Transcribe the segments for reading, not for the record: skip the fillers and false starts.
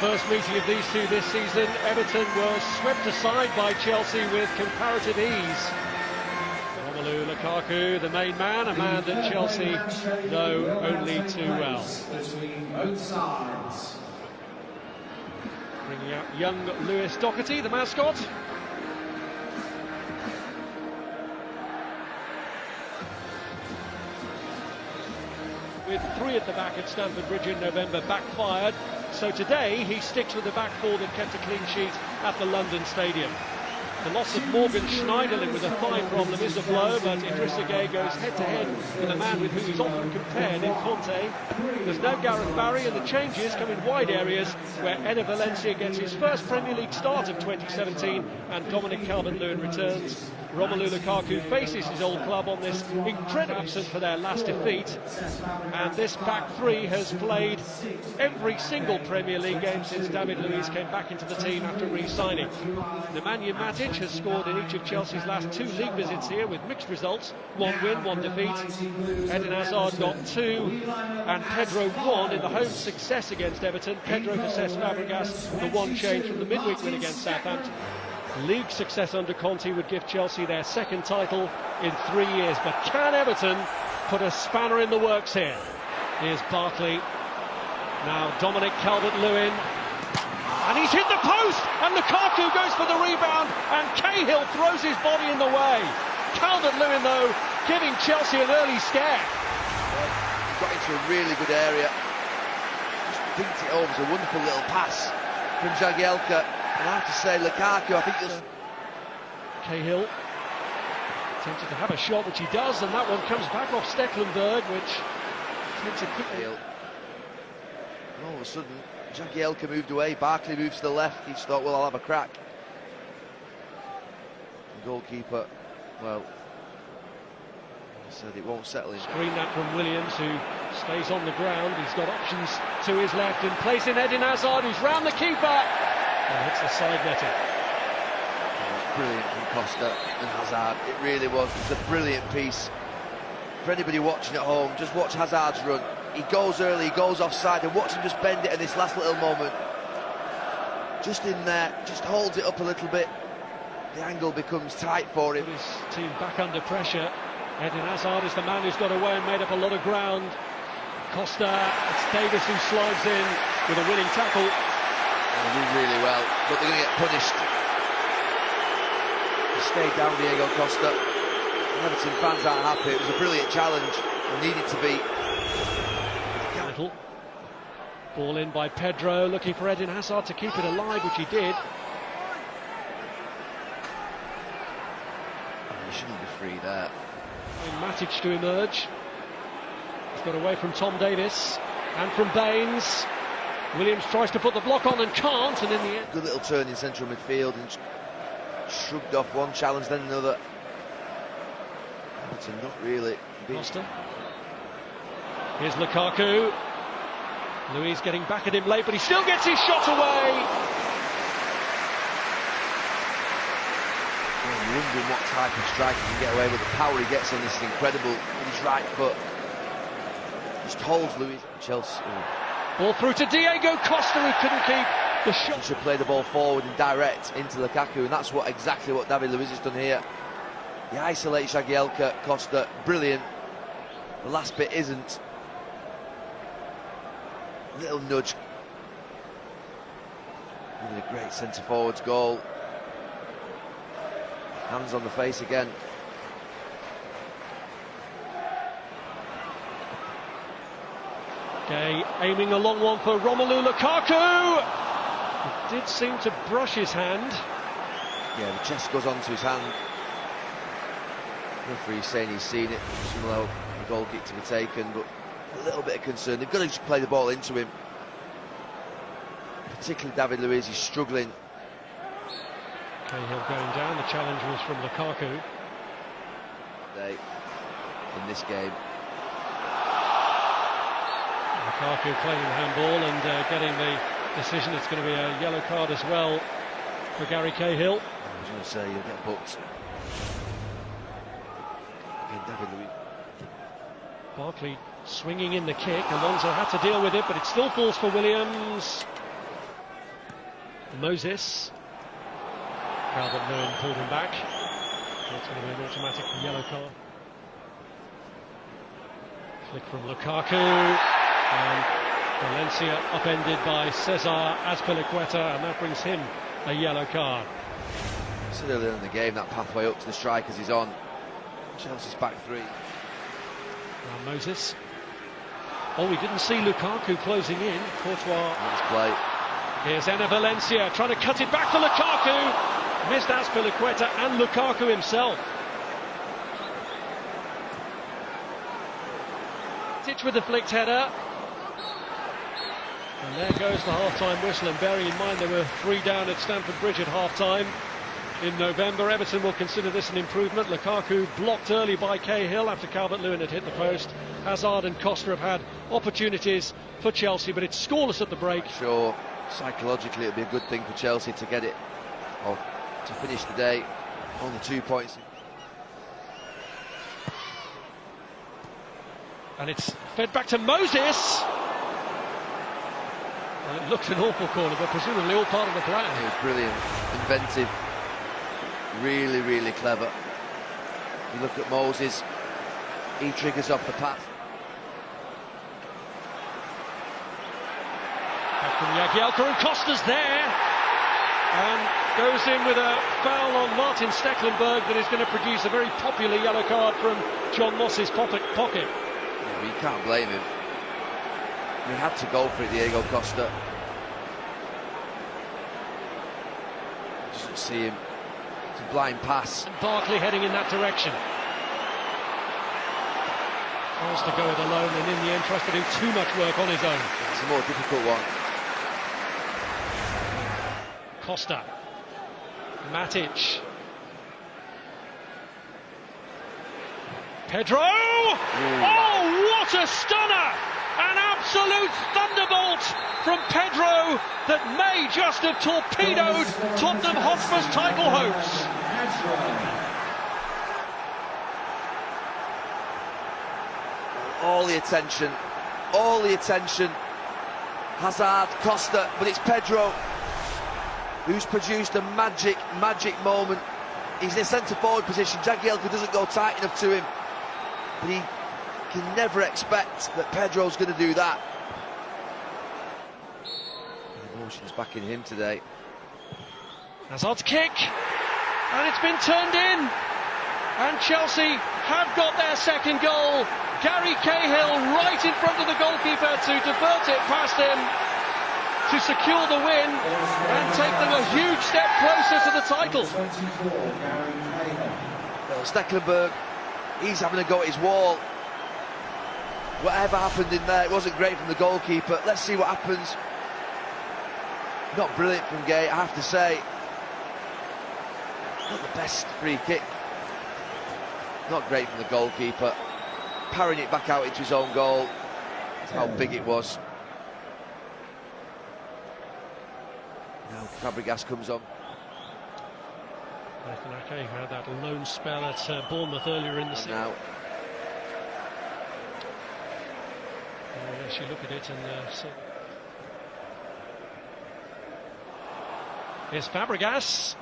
first meeting of these two this season, Everton was swept aside by Chelsea with comparative ease. Romelu Lukaku, the main man, a man that Chelsea know only too well. Bringing out young Lewis Doherty, the mascot. With 3 at the back at Stamford Bridge in November backfired, so today he sticks with the back 4 that kept a clean sheet at the London Stadium. The loss of Morgan Schneiderlin with a thigh problem is a blow, but Idrissa Gueye goes head-to-head with a man with whom he's often compared in Conte. There's no Gareth Barry, and the changes come in wide areas where Eder Valencia gets his first Premier League start of 2017 and Dominic Calvert-Lewin returns. Romelu Lukaku faces his old club on this incredible absence for their last defeat, and this back 3 has played every single Premier League game since David Luiz came back into the team after re-signing. Nemanja Matic has scored in each of Chelsea's last 2 league visits here with mixed results, 1 win, 1 defeat. Eden Hazard got 2 and Pedro 1 in the home success against Everton. Pedro for Cesc Fabregas, the 1 change from the midweek win against Southampton. League success under Conte would give Chelsea their 2nd title in 3 years, but can Everton put a spanner in the works here? Here's Barkley, now Dominic Calvert-Lewin, and he's hit the post, and Lukaku goes for the rebound, and Cahill throws his body in the way. Calvert-Lewin, though, giving Chelsea an early scare. Got into a really good area, just dinked it over. It was a wonderful little pass from Jagielka. And I have to say, Lukaku, I think just... Cahill attempted to have a shot, which he does, and that one comes back off Stecklenburg, which takes a quick... All of a sudden, Jagielka moved away, Barkley moves to the left. He just thought, well, I'll have a crack. The goalkeeper, well, he said it won't settle in. Screen that from Williams, who stays on the ground. He's got options to his left and plays in Eden Hazard, who's round the keeper. And hits the side netting. It was brilliant from Costa and Hazard. It really was. It was a brilliant piece. For anybody watching at home, just watch Hazard's run. He goes early, he goes offside, and watch him just bend it at this last little moment. Just in there, just holds it up a little bit. The angle becomes tight for him. His team back under pressure. Eden Hazard is the man who's got away and made up a lot of ground. Costa, it's Davis who slides in with a winning tackle. They do really well, but they're going to get punished. He stayed down, Diego Costa. Everton fans aren't happy. It was a brilliant challenge and needed to be. Little ball in by Pedro, looking for Eden Hazard to keep it alive, which he did. He shouldn't be free there. Matic to emerge. He's got away from Tom Davis and from Baines. Williams tries to put the block on and can't, and in the end... Good little turn in central midfield and shrugged off one challenge, then another. Everton not really... Costa. Here's Lukaku. Luiz getting back at him late, but he still gets his shot away. Well, you're wondering what type of strike he can get away with. The power he gets on this is incredible with his right foot. Just holds Luiz. Chelsea... Ball through to Diego Costa, who couldn't keep the shot. He should play the ball forward and direct into Lukaku, and that's exactly what David Luiz has done here. He isolates Jagielka, Costa, brilliant. The last bit isn't. Little nudge. Really a great centre forwards goal. Hands on the face again. Okay, aiming a long one for Romelu Lukaku. It did seem to brush his hand. Yeah, the chest goes onto his hand. Referee's saying he's seen it. Doesn't allow the goal kick to be taken, but a little bit of concern. They've got to just play the ball into him. Particularly David Luiz, he's struggling. Cahill going down. The challenge was from Lukaku. In this game. Lukaku claiming the handball and getting the decision. It's going to be a yellow card as well for Gary Cahill. I was going to say, you'll get booked. Again, David Luiz. Barkley swinging in the kick. Alonso had to deal with it, but it still falls for Williams. Moses. Calvert-Lewin pulled him back. It's going to be an automatic yellow card. Flick from Lukaku, and Valencia upended by Cesar Azpilicueta, and that brings him a yellow card. So earlier in the game, that pathway up to the strikers is on. Chelsea's back three. Now Moses. Oh, we didn't see Lukaku closing in. Courtois. Nice play. Here's Enner Valencia trying to cut it back for Lukaku. Missed Azpilicueta and Lukaku himself. Titch with the flicked header. And there goes the half-time whistle, and bearing in mind there were 3 down at Stamford Bridge at half-time in November, Everton will consider this an improvement. Lukaku blocked early by Cahill after Calvert-Lewin had hit the post. Hazard and Costa have had opportunities for Chelsea, but it's scoreless at the break. Sure, psychologically it'll be a good thing for Chelsea to get it, or to finish the day, only 2 points. And it's fed back to Moses. Well, it looked an awful corner, but presumably all part of the plan. It was brilliant, inventive, really, really clever. You look at Moses, he triggers off the pass. Back from Jagielka, and Costa's there. And goes in with a foul on Martin Stecklenburg that is going to produce a very popular yellow card from John Moss's pocket. Yeah, you can't blame him. He had to go for it, Diego Costa. Doesn't see him. It's a blind pass. And Barkley heading in that direction. Tries to go it alone, and in the end tries to do too much work on his own. It's a more difficult one. Costa. Matic. Pedro! Oh, what a stunner! An absolute thunderbolt from Pedro that may just have torpedoed Tottenham Hotspur's title hopes. All the attention. Hazard, Costa, but it's Pedro who's produced a magic moment. He's in a centre-forward position. Jagielka doesn't go tight enough to him, but he can never expect that Pedro's going to do that. The emotion's back in him today. Hazard's kick, and it's been turned in, and Chelsea have got their second goal. Gary Cahill right in front of the goalkeeper to divert it past him to secure the win and take them a huge step closer to the title. Well, Stecklenburg, he's having a go at his wall. Whatever happened in there, it wasn't great from the goalkeeper. Let's see what happens. Not brilliant from Gay, I have to say. Not the best free kick. Not great from the goalkeeper. Parrying it back out into his own goal. That's how big it was. Now Fabregas comes on. Nathan Ake had that lone spell at Bournemouth earlier in the season. Now yes, you look at it and see. Here's Fabregas,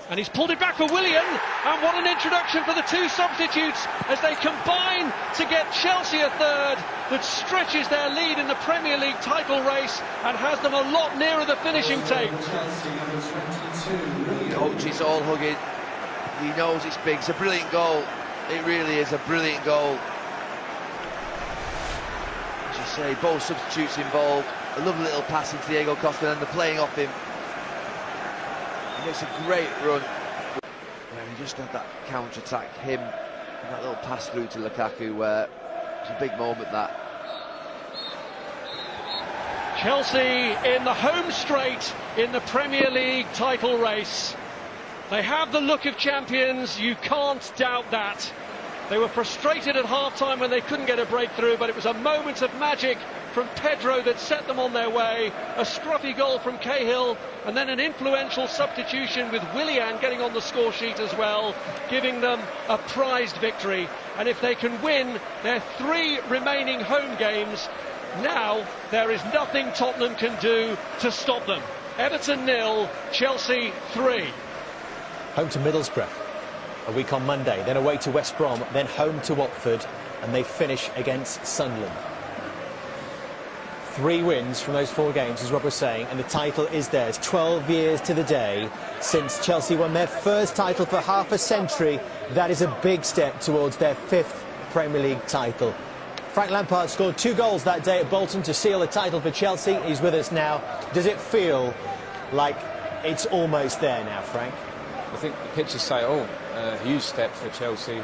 and he's pulled it back for Willian, and what an introduction for the two substitutes as they combine to get Chelsea a third that stretches their lead in the Premier League title race and has them a lot nearer the finishing tape. Coach is all hugging. He knows it's big. It's a brilliant goal. It really is a brilliant goal. As you say, both substitutes involved. A lovely little pass into Diego Costa and the playing off him. He makes a great run. Where he just had that counter-attack, him, and that little pass through to Lukaku where it's a big moment that. Chelsea in the home straight in the Premier League title race. They have the look of champions, you can't doubt that. They were frustrated at half-time when they couldn't get a breakthrough, but it was a moment of magic from Pedro that set them on their way. A scruffy goal from Cahill, and then an influential substitution with Willian getting on the score sheet as well, giving them a prized victory. And if they can win their 3 remaining home games, now there is nothing Tottenham can do to stop them. Everton 0, Chelsea 3. Home to Middlesbrough a week on Monday, then away to West Brom, then home to Watford, and they finish against Sunderland. 3 wins from those 4 games, as Rob was saying, and the title is theirs. 12 years to the day since Chelsea won their first title for half a century. That is a big step towards their 5th Premier League title. Frank Lampard scored 2 goals that day at Bolton to seal the title for Chelsea. He's with us now. Does it feel like it's almost there now, Frank? I think the pictures say it all. A huge step for Chelsea.